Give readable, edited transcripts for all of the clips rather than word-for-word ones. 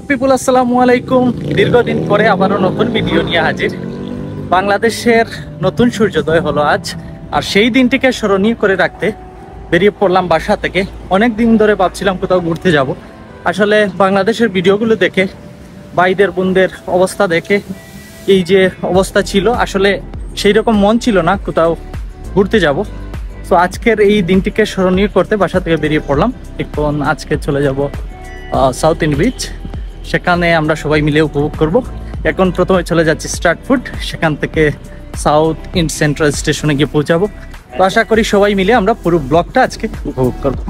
People, আসসালামু আলাইকুম। দীর্ঘদিন পরে আবারও নতুন ভিডিও নিয়ে হাজির। বাংলাদেশের নতুন সূর্যোদয় হলো আজ, আর সেই দিনটিকে স্মরণীয় করে রাখতে বেরিয়ে পড়লাম বাসা থেকে। অনেক দিন ধরে ভাবছিলাম কোথাও ঘুরতে যাব। আসলে বাংলাদেশের ভিডিওগুলো দেখে, ভাইদের বোনদের অবস্থা দেখে এই যে অবস্থা ছিল, আসলে সেই রকম মন ছিল না কোথাও ঘুরতে যাব। তো আজকের এই দিনটিকে স্মরণীয় করতে বাসা থেকে বেরিয়ে পড়লাম। এখন আজকে চলে যাব সাউথ ইন্ড বিচ, সেখানে আমরা সবাই মিলে উপভোগ করব। এখন প্রথমে চলে যাচ্ছি স্ট্রাটফুড, সেখান থেকে সাউথ ইন্ড সেন্ট্রাল স্টেশনে গিয়ে পৌঁছাবো। তো আশা করি সবাই মিলে আমরা পুরো ব্লগটা আজকে উপভোগ করব।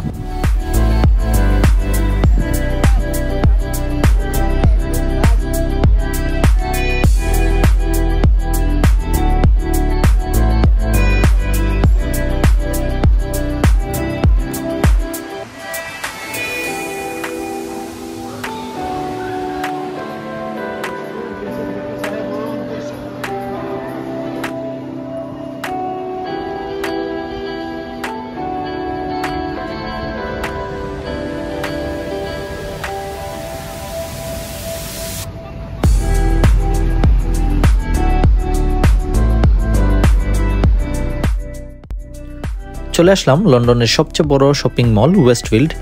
চলে আসলাম লন্ডনের সবচেয়ে বড় শপিং মল ওয়েস্টফিল্ড,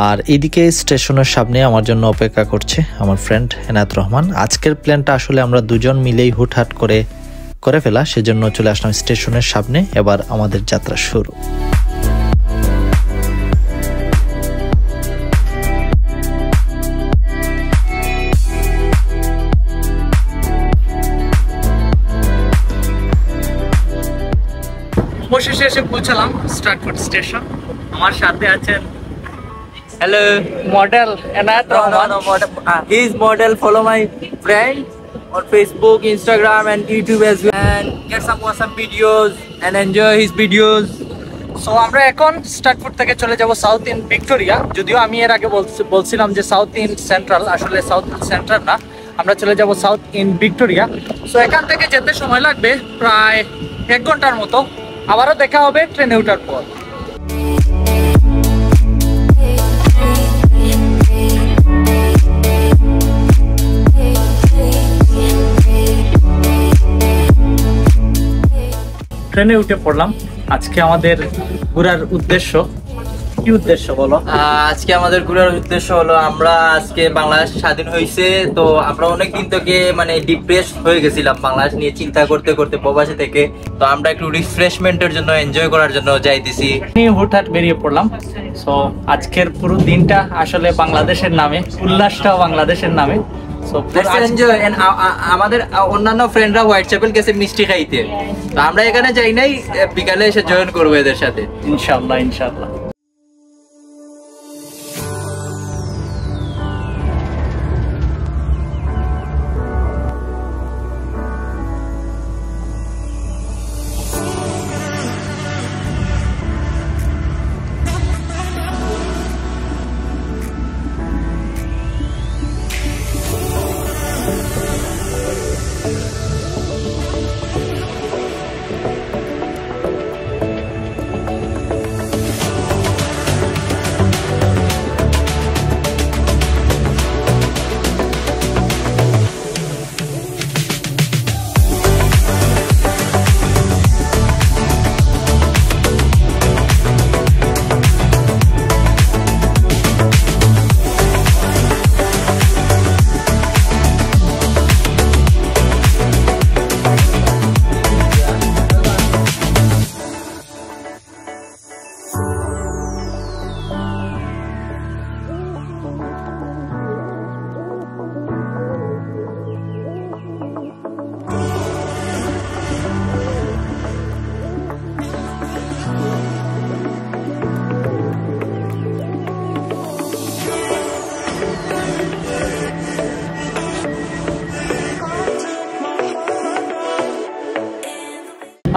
আর এইদিকে স্টেশনের সামনে আমার জন্য অপেক্ষা করছে আমার ফ্রেন্ড এনায়েত রহমান। আজকের প্ল্যানটা আসলে আমরা দুজন মিলেই হুটহাট করে ফেলা, সেজন্য চলে আসলাম স্টেশনের সামনে। এবার আমাদের যাত্রা শুরু। অবশেষে এসে পৌঁছালাম স্ট্রাটফোর্ড স্টেশন। আমার সাথে আছেন Hello. Model Enayet Rahman. He is model. Follow my friend on Facebook, Instagram, and YouTube as well. And get some awesome videos and enjoy his videos. So আমরা এখন স্ট্রাটফোর্ড থেকে চলে যাব সাউথ ইন্ড ভিক্টোরিয়া। যদিও আমি এর আগে বলছিলাম যে সাউথ ইন্ড সেন্ট্রাল, আসলে সাউথ ইন্ড সেন্ট্রাল না, আমরা চলে যাব সাউথ ইন্ড ভিক্টোরিয়া। সো এখান থেকে যেতে সময় লাগবে প্রায় 1 ঘন্টার মতো। আবারও দেখা হবে ট্রেনে ওঠার পর। ট্রেনে উঠে পড়লাম। আজকে আমাদের ঘোরার উদ্দেশ্য কি উদ্দেশ্য বলো? আজকে আমাদের ঘোরার উদ্দেশ্য হলো, আমরা আজকে বাংলাদেশ স্বাধীন হয়েছে, তো আমরা অনেকদিন থেকে মানে ডিপ্রেস হয়ে গেছিলাম বাংলাদেশ নিয়ে চিন্তা করতে করতে প্রবাসী থেকে। তো আমরা একটু রিফ্রেশমেন্টের জন্য, এনজয় করার জন্য যাইতেছি। হুটহাট বেরিয়ে পড়লাম। সো আজকের পুরো দিনটা আসলে বাংলাদেশের নামে, উল্লাসটাও বাংলাদেশের নামে। আমাদের অন্যান্য ফ্রেন্ডরা হোয়াইট চ্যাপেল গেছে মিষ্টি খাইতে, তো আমরা এখানে যাই নাই, বিকালে এসে জয়েন করবো এদের সাথে ইনশাআল্লাহ ইনশাআল্লাহ।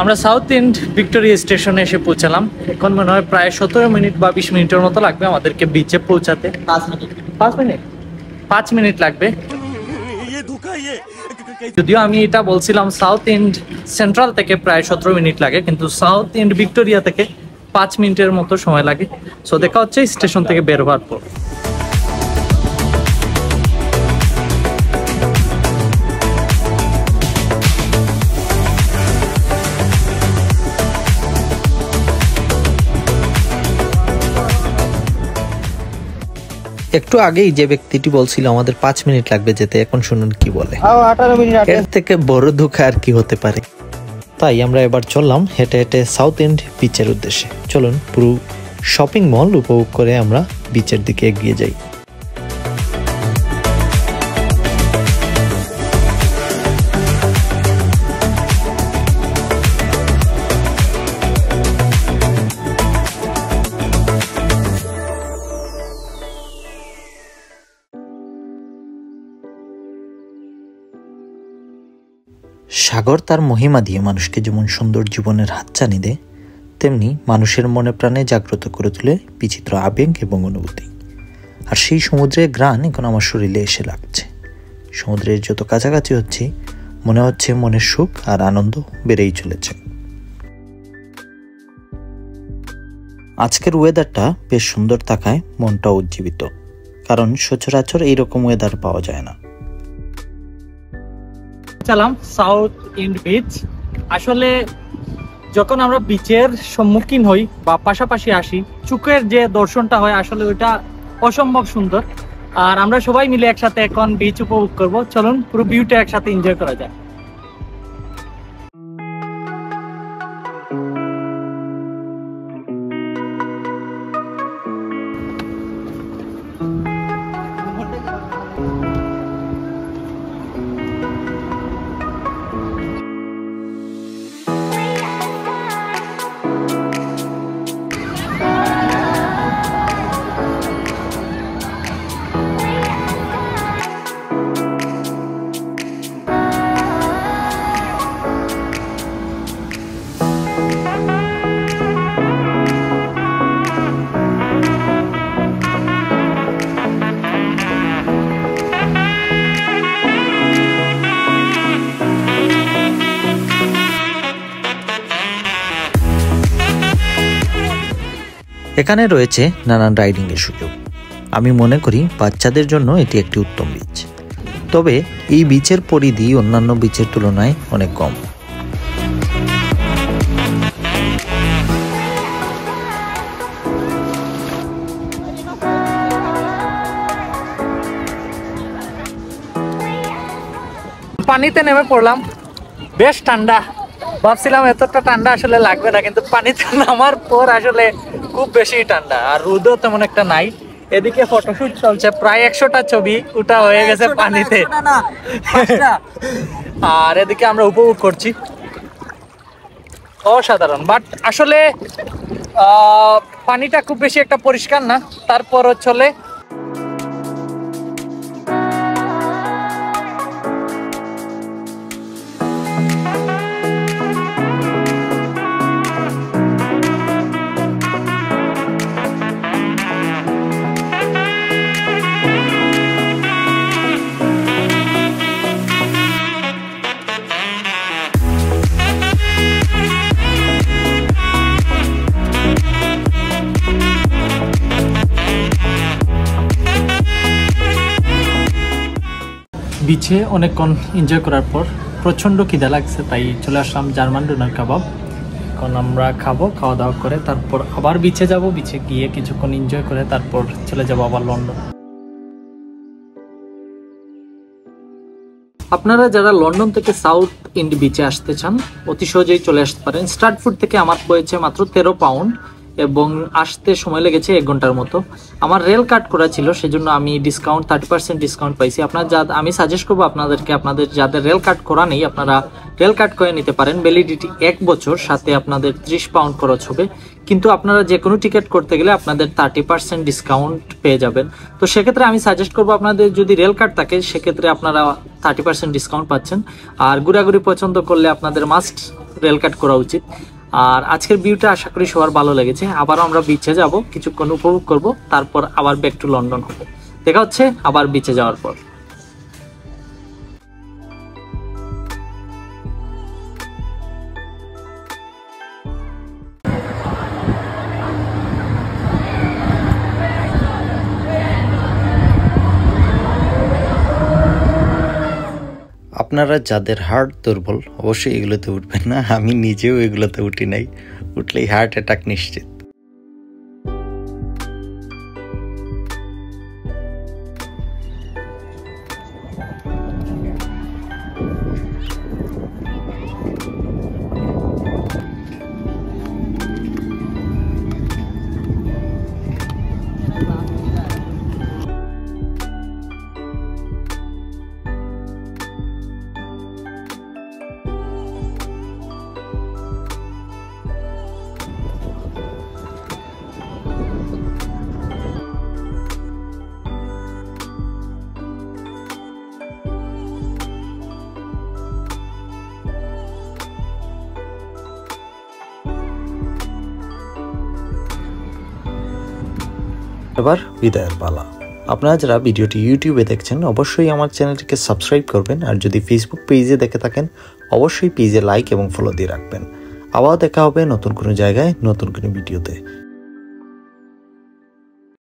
আমরা সাউথ ইন্ড ভিক্টোরিয়া স্টেশনে এসে পৌঁছালাম। এখন মনে হয় প্রায় 17 মিনিট বা 20 মিনিটের মতো লাগবে আমাদেরকে বিচে পৌঁছাতে। 5 মিনিট লাগবে। যদিও আমি এটা বলছিলাম সাউথ ইন্ড সেন্ট্রাল থেকে প্রায় 17 মিনিট লাগে, কিন্তু সাউথ ইন্ড ভিক্টোরিয়া থেকে 5 মিনিটের মতো সময় লাগে। সো দেখা হচ্ছে স্টেশন থেকে বের হওয়ার পর। একটু আগেই যে ব্যক্তিটি বলছিল আমাদের 5 মিনিট লাগবে যেতে, এখন শুনুন কি বলে। 18 মিনিট এর থেকে বড় দুঃখ আর কি হতে পারে। তাই আমরা এবার চললাম হেঁটে হেঁটে সাউথ এন্ড বিচের উদ্দেশ্যে। চলুন পুরো শপিং মল উপভোগ করে আমরা বিচের দিকে এগিয়ে যাই। সাগর তার মহিমা দিয়ে মানুষকে যেমন সুন্দর জীবনের হাতছানি দেয়, তেমনি মানুষের মনে প্রাণে জাগ্রত করে তোলে বিচিত্র আবেগ এবং অনুভূতি। আর সেই সমুদ্রের ঘ্রাণ এখন আমার শরীরে এসে লাগছে। সমুদ্রের যত কাছাকাছি হচ্ছে মনে হচ্ছে মনের সুখ আর আনন্দ বেড়েই চলেছে। আজকের ওয়েদারটা বেশ সুন্দর থাকায় মনটা উজ্জীবিত, কারণ সচরাচর এইরকম ওয়েদার পাওয়া যায় না। চালাম সাউথ এন্ড বিচ। আসলে যখন আমরা বিচের সম্মুখীন হই বা পাশাপাশি আসি, চোখের যে দর্শনটা হয় আসলে ওইটা অসম্ভব সুন্দর। আর আমরা সবাই মিলে একসাথে এখন বিচ উপভোগ করব। চলুন পুরো ভিউটা একসাথে এনজয় করা যায়। এখানে রয়েছে নানান রাইডিং এর সুযোগ। আমি মনে করি বাচ্চাদের জন্য এটি একটি উত্তম বিচ। তবে এই বিচের পরিধি অন্যান্য বিচের তুলনায় অনেক কম। পানিতে নেমে পড়লাম, বেশ ঠান্ডা। ভাবছিলাম এতটা ঠান্ডা আসলে লাগবে না, কিন্তু পানিতে নামার পর আসলে খুব বেশি ঠান্ডা। আর রোদও তেমন একটা নাই। এদিকে ফটোশুট চলছে, প্রায় 100টা ছবি উঠা হয়ে গেছে পানিতে। আর এদিকে আমরা উপভোগ করছি, অসাধারণ। বাট আসলে পানিটা খুব বেশি একটা পরিষ্কার না, তারপরও চলে। বিচে অনেকক্ষণ এনজয় করার পর প্রচণ্ড খিদা লাগছে, তাই চলে আসলাম জার্মান ডোনার কাবাব। এখন আমরা খাবো, খাওয়া দাওয়া করে তারপর আবার বিচে যাব। বিচে গিয়ে কিছুক্ষণ এনজয় করে তারপর চলে যাব আবার লন্ডন। আপনারা যারা লন্ডন থেকে সাউথ এন্ড বিচে আসতে চান অতি সহজেই চলে আসতে পারেন। স্টার্টফুড থেকে আমার পড়েছে মাত্র 13 পাউন্ড এবং আসতে সময় লেগেছে 1 ঘন্টার মতো। আমার রেল কাট করা ছিল, সেজন্য আমি ডিসকাউন্ট 30% ডিসকাউন্ট পাইছি। আমি সাজেস্ট করবো আপনাদেরকে, আপনাদের যাদের রেল কাট করা নেই আপনারা রেল কাট করে নিতে পারেন। ভ্যালিডিটি 1 বছর, সাথে আপনাদের 30 পাউন্ড খরচ হবে। কিন্তু আপনারা যে কোনো টিকিট করতে গেলে আপনাদের 30% ডিসকাউন্ট পেয়ে যাবেন। তো সেক্ষেত্রে আমি সাজেস্ট করবো আপনাদের যদি রেল কাট থাকে সেক্ষেত্রে আপনারা 30% ডিসকাউন্ট পাচ্ছেন। আর ঘোরাঘুরি পছন্দ করলে আপনাদের মাস্ট রেল কাট করা উচিত। আর আজকের ভিউটা আশা করি সবার ভালো লেগেছে। আবারও আমরা বিচে যাব, কিছুক্ষণ উপভোগ করব, তারপর আবার ব্যাক টু লন্ডন হবে। দেখা হচ্ছে আবার বিচে যাওয়ার পর। আপনারা যাদের হার্ট দুর্বল অবশ্যই এগুলোতে উঠবেন না। আমি নিজেও এগুলোতে উঠি নাই, উঠলেই হার্ট অ্যাটাক নিশ্চিত। এবার বিদায়ের পালা। আপনারা যারা ভিডিওটি ইউটিউবে দেখছেন অবশ্যই আমার চ্যানেলটিকে সাবস্ক্রাইব করবেন, আর যদি ফেসবুক পেজে দেখে থাকেন অবশ্যই পেজে লাইক এবং ফলো দিয়ে রাখবেন। আবার দেখা হবে নতুন কোনো জায়গায় নতুন কোনো ভিডিওতে।